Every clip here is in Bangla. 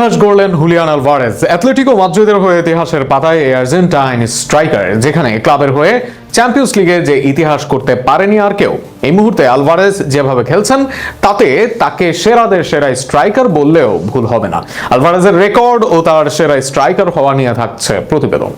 ইতিহাস গড়লেন হুলিয়ান আলভারেজ। অ্যাটলেটিকো মাদ্রিদের হয়ে ইতিহাসের পাতায় এই আর্জেন্টাইন স্ট্রাইকার, যেখানে ক্লাবের হয়ে চ্যাম্পিয়ন্স লিগে যে ইতিহাস করতে পারেনি আর কেউ। এই মুহূর্তে আলভারেজ যেভাবে খেলছেন তাতে তাকে সেরাদের সেরা স্ট্রাইকার বললেও ভুল হবে না। আলভারেজের রেকর্ড ও তার সেরা স্ট্রাইকার হওয়া নিয়ে থাকছে প্রতিবেদন।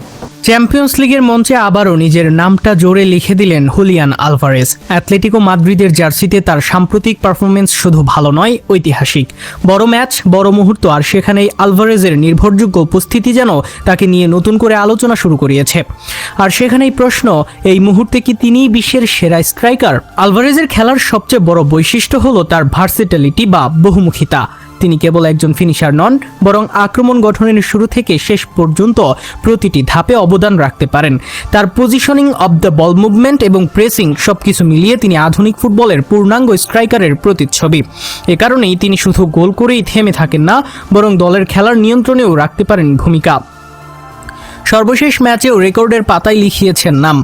চ্যাম্পিয়ন্স লিগের মঞ্চে আবারও নিজের নামটা জোরে লিখে দিলেন হুলিয়ান আলভারেজ। অ্যাটলেটিকো মাদ্রিদের জার্সিতে তার সাম্প্রতিক পারফরমেন্স শুধু ভালো নয়, ঐতিহাসিক। বড় ম্যাচ, বড় মুহূর্ত, আর সেখানেই আলভারেজের নির্ভরযোগ্য উপস্থিতি যেন তাকে নিয়ে নতুন করে আলোচনা শুরু করিয়েছে। আর সেখানেই প্রশ্ন, এই মুহূর্তে কি তিনিই বিশ্বের সেরা স্ট্রাইকার? আলভারেজের খেলার সবচেয়ে বড় বৈশিষ্ট্য হলো তার ভার্সেটিলিটি বা বহুমুখিতা। তিনি কেবল একজন ফিনিশার নন, বরং আক্রমণ গঠনের শুরু থেকে শেষ পর্যন্ত প্রতিটি ধাপে অবদান রাখতে পারেন। তার positioning, of the ball movement এবং প্রেসিং সবকিছু মিলিয়ে তিনি আধুনিক ফুটবলের পূর্ণাঙ্গ স্ট্রাইকারের প্রতিচ্ছবি। এ কারণেই তিনি শুধু গোল করেই থেমে থাকেন না, বরং দলের খেলার নিয়ন্ত্রণেও রাখতে পারেন ভূমিকা। সর্বশেষ ম্যাচেও রেকর্ডের পাতায় লিখিয়েছেন নাম।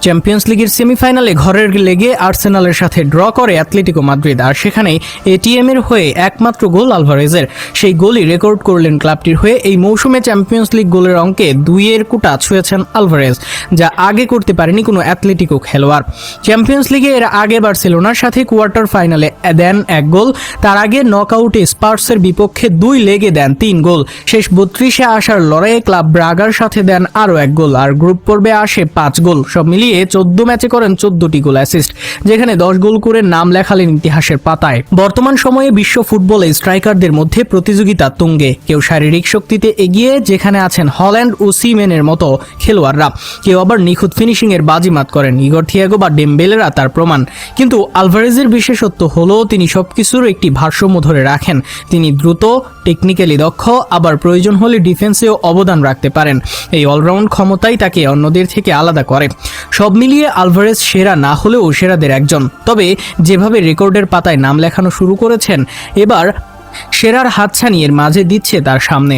চ্যাম্পিয়ন্স লিগের সেমিফাইনালে ঘরের লেগে আর্সেনালের সাথে ড্র করে অ্যাটলেটিকো মাদ্রিদ, আর সেখানে এটিএম এর হয়ে একমাত্র গোল আলভারেজের। সেই গোলই রেকর্ড করলেন ক্লাবটির হয়ে। এই মৌসুমে চ্যাম্পিয়ন্স লিগ গোলের অঙ্কে 2-এর কোটা ছুঁয়েছেন আলভারেজ, যা আগে করতে পারেনি কোনো অ্যাটলেটিকো খেলোয়াড়। চ্যাম্পিয়ন্স লিগে এর আগে বার্সেলোনার সাথে কোয়ার্টার ফাইনালে দেন 1 গোল। তার আগে নকআউটে স্পার্সের বিপক্ষে 2 লেগে দেন 3 গোল। শেষ 32-এ আসার লড়াইয়ে ক্লাব ব্রাগার সাথে দেন আরও 1 গোল, আর গ্রুপ পর্বে আসে 5 গোল। সব মিলিয়ে 14 ম্যাচে করেন 14টি গোল অ্যাসিস্ট, যেখানে 10 গোল করে নাম লেখালেন ইতিহাসের পাতায়। বর্তমান সময়ে বিশ্ব ফুটবলে স্ট্রাইকারদের মধ্যে প্রতিযোগিতা তুঙ্গে। কেউ শারীরিক শক্তিতে এগিয়ে, যেখানে আছেন হল্যান্ড ও সিমেনের মতো খেলোয়াড়রা। কেউ আবার নিখুঁত ফিনিশিং এর বাজিমাত করেন, ইগর থিয়াগো বা ডেম্বেলেরা তার প্রমাণ। কিন্তু আলভারেজের বিশেষত্ব হলো তিনি সবকিছুর একটি ভারসাম্য ধরে রাখেন। তিনি দ্রুত, টেকনিক্যালি দক্ষ, আবার প্রয়োজন হলে ডিফেন্সেও অবদান রাখতে পারেন। এই অলরাউন্ড ক্ষমতাই তাকে অন্যদের থেকে আলাদা করে। সব মিলিয়ে আলভারেজ সেরা না হলেও সেরাদের একজন। তবে যেভাবে রেকর্ডের পাতায় নাম লেখানো শুরু করেছেন, এবার সেরার হাতছানি এর মাঝে দিচ্ছে তার সামনে।